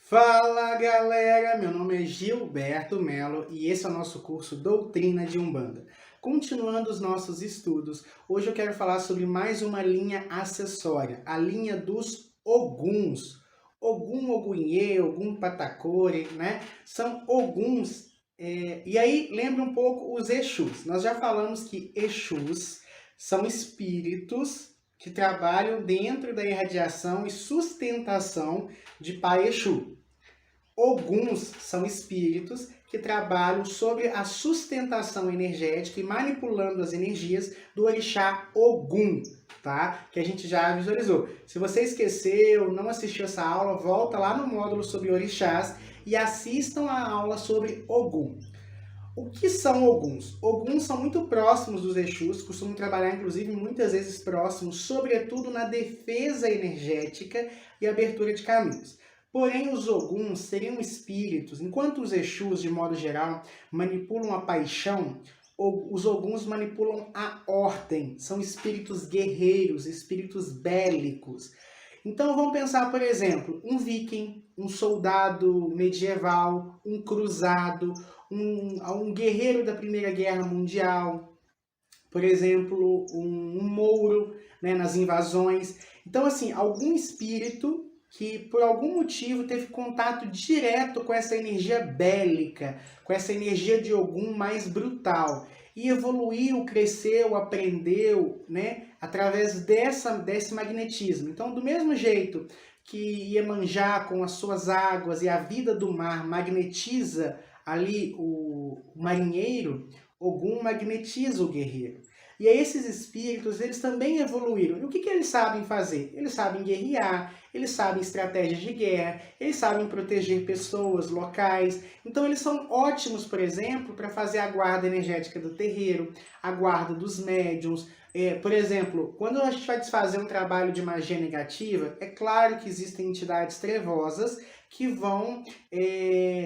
Fala galera, meu nome é Gilberto Melo e esse é o nosso curso Doutrina de Umbanda. Continuando os nossos estudos, hoje eu quero falar sobre mais uma linha acessória, a linha dos Oguns. Ogum, Ogunhê, Ogum Patacore, né? São Oguns. E aí, lembra um pouco os Exus. Nós já falamos que Exus são espíritos que trabalham dentro da irradiação e sustentação de Pai Exu. Oguns são espíritos que trabalham sobre a sustentação energética e manipulando as energias do orixá Ogum, tá? Que a gente já visualizou. Se você esqueceu, não assistiu essa aula, volta lá no módulo sobre orixás e assistam a aula sobre Ogum. O que são Oguns? Oguns são muito próximos dos Exus, costumam trabalhar inclusive muitas vezes próximos, sobretudo na defesa energética e abertura de caminhos. Porém, os Oguns seriam espíritos, enquanto os Exus, de modo geral, manipulam a paixão, os Oguns manipulam a ordem, são espíritos guerreiros, espíritos bélicos. Então vamos pensar, por exemplo, um viking, um soldado medieval, um cruzado, um guerreiro da Primeira Guerra Mundial, por exemplo, um mouro, né, nas invasões. Então, assim, algum espírito que por algum motivo teve contato direto com essa energia bélica, com essa energia de Ogum mais brutal, e evoluiu, cresceu, aprendeu, né, através desse magnetismo. Então, do mesmo jeito que Iemanjá, com as suas águas e a vida do mar, magnetiza ali o marinheiro, Ogum magnetiza o guerreiro. E aí esses espíritos, eles também evoluíram. E o que eles sabem fazer? Eles sabem guerrear, eles sabem estratégias de guerra, eles sabem proteger pessoas, locais. Então eles são ótimos, por exemplo, para fazer a guarda energética do terreiro, a guarda dos médiuns. Por exemplo, quando a gente vai desfazer um trabalho de magia negativa, é claro que existem entidades trevosas que vão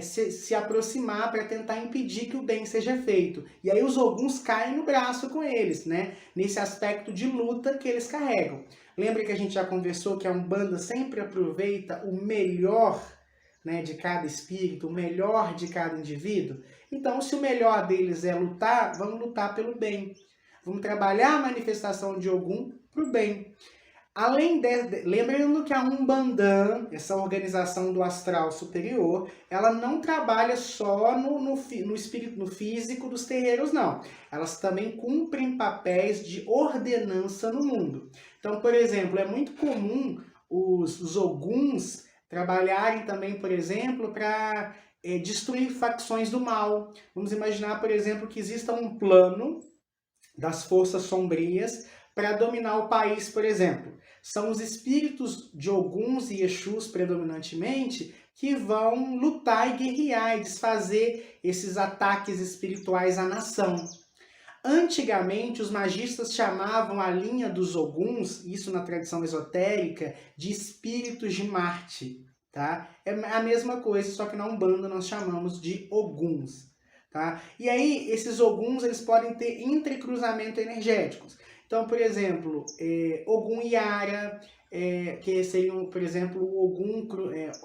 se aproximar para tentar impedir que o bem seja feito. E aí os Oguns caem no braço com eles, né? Nesse aspecto de luta que eles carregam. Lembra que a gente já conversou que a Umbanda sempre aproveita o melhor, né, de cada espírito, o melhor de cada indivíduo? Então, se o melhor deles é lutar, vamos lutar pelo bem. Vamos trabalhar a manifestação de Ogum para o bem. Além lembrando que a Umbanda, essa organização do astral superior, ela não trabalha só no espírito, no físico dos terreiros, não. Elas também cumprem papéis de ordenança no mundo. Então, por exemplo, é muito comum os Oguns trabalharem também, por exemplo, para destruir facções do mal. Vamos imaginar, por exemplo, que exista um plano das forças sombrias para dominar o país, por exemplo. São os espíritos de Oguns e Exus, predominantemente, que vão lutar e guerrear e desfazer esses ataques espirituais à nação. Antigamente, os magistas chamavam a linha dos Oguns, isso na tradição esotérica, de espíritos de Marte. Tá? É a mesma coisa, só que na Umbanda nós chamamos de Oguns. Tá? E aí, esses Oguns eles podem ter entrecruzamento energéticos. Então, por exemplo, Ogum Yara, que seriam, por exemplo,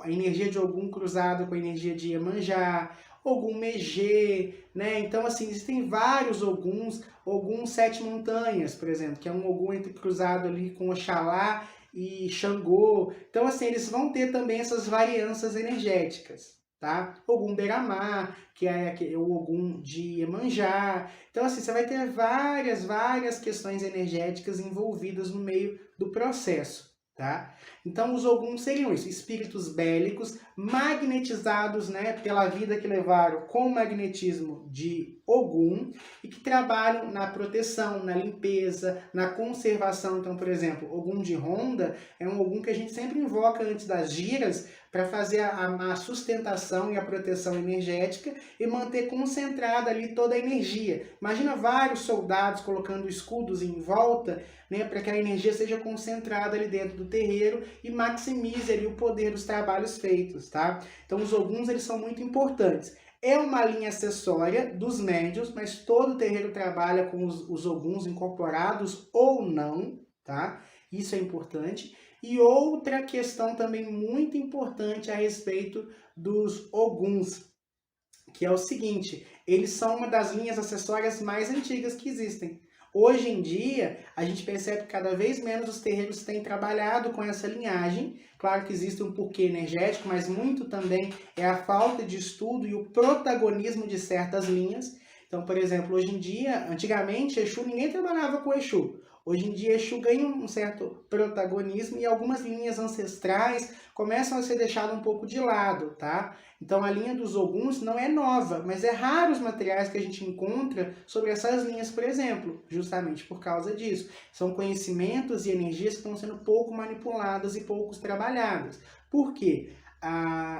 a energia de Ogum cruzada com a energia de Iemanjá, Ogum Megê, né? Então, assim, existem vários Oguns, Ogum Sete Montanhas, por exemplo, que é um Ogum cruzado ali com Oxalá e Xangô. Então, assim, eles vão ter também essas variâncias energéticas. Tá? Ogum Beramar, que é o Ogum de Iemanjá. Então, assim, você vai ter várias questões energéticas envolvidas no meio do processo. Tá? Então, os Oguns seriam isso, espíritos bélicos, magnetizados, né, pela vida que levaram com o magnetismo de Ogum e que trabalham na proteção, na limpeza, na conservação. Então, por exemplo, Ogum de Ronda é um Ogum que a gente sempre invoca antes das giras para fazer a sustentação e a proteção energética e manter concentrada ali toda a energia. Imagina vários soldados colocando escudos em volta, né, para que a energia seja concentrada ali dentro do terreiro e maximize ali o poder dos trabalhos feitos, tá? Então os Oguns eles são muito importantes. É uma linha acessória dos médiuns, mas todo terreiro trabalha com os Oguns incorporados ou não, tá? Isso é importante. E outra questão também muito importante a respeito dos Oguns, que é o seguinte, eles são uma das linhas acessórias mais antigas que existem. Hoje em dia, a gente percebe que cada vez menos os terreiros têm trabalhado com essa linhagem. Claro que existe um porquê energético, mas muito também é a falta de estudo e o protagonismo de certas linhas. Então, por exemplo, hoje em dia, antigamente, Exu, ninguém trabalhava com Exu. Hoje em dia, Exu ganha um certo protagonismo e algumas linhas ancestrais começam a ser deixadas um pouco de lado, tá? Então, a linha dos Oguns não é nova, mas é raro os materiais que a gente encontra sobre essas linhas, por exemplo, justamente por causa disso. São conhecimentos e energias que estão sendo pouco manipuladas e poucos trabalhadas. Por quê?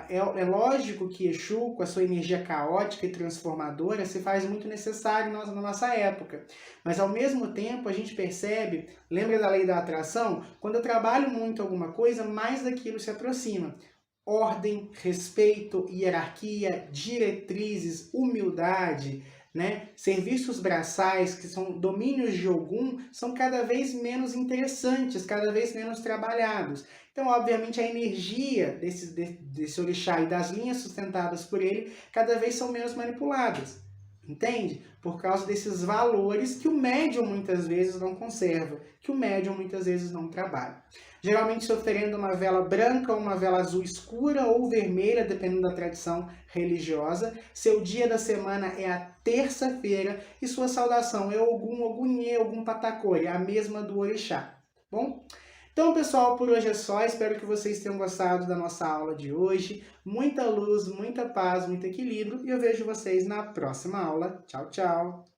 É lógico que Exu, com a sua energia caótica e transformadora, se faz muito necessário na nossa época. Mas, ao mesmo tempo, a gente percebe, lembra da lei da atração? Quando eu trabalho muito alguma coisa, mais daquilo se aproxima. Ordem, respeito, hierarquia, diretrizes, humildade, né? Serviços braçais, que são domínios de Ogum, são cada vez menos interessantes, cada vez menos trabalhados. Então, obviamente, a energia desse orixá e das linhas sustentadas por ele cada vez são menos manipuladas. Entende? Por causa desses valores que o médium muitas vezes não conserva, que o médium muitas vezes não trabalha. Geralmente se oferenda uma vela branca ou uma vela azul escura ou vermelha, dependendo da tradição religiosa. Seu dia da semana é a terça-feira e sua saudação é Ogum, Ogunhê, Ogum Patacori, a mesma do orixá. Bom? Então, pessoal, por hoje é só. Espero que vocês tenham gostado da nossa aula de hoje. Muita luz, muita paz, muito equilíbrio. E eu vejo vocês na próxima aula. Tchau, tchau!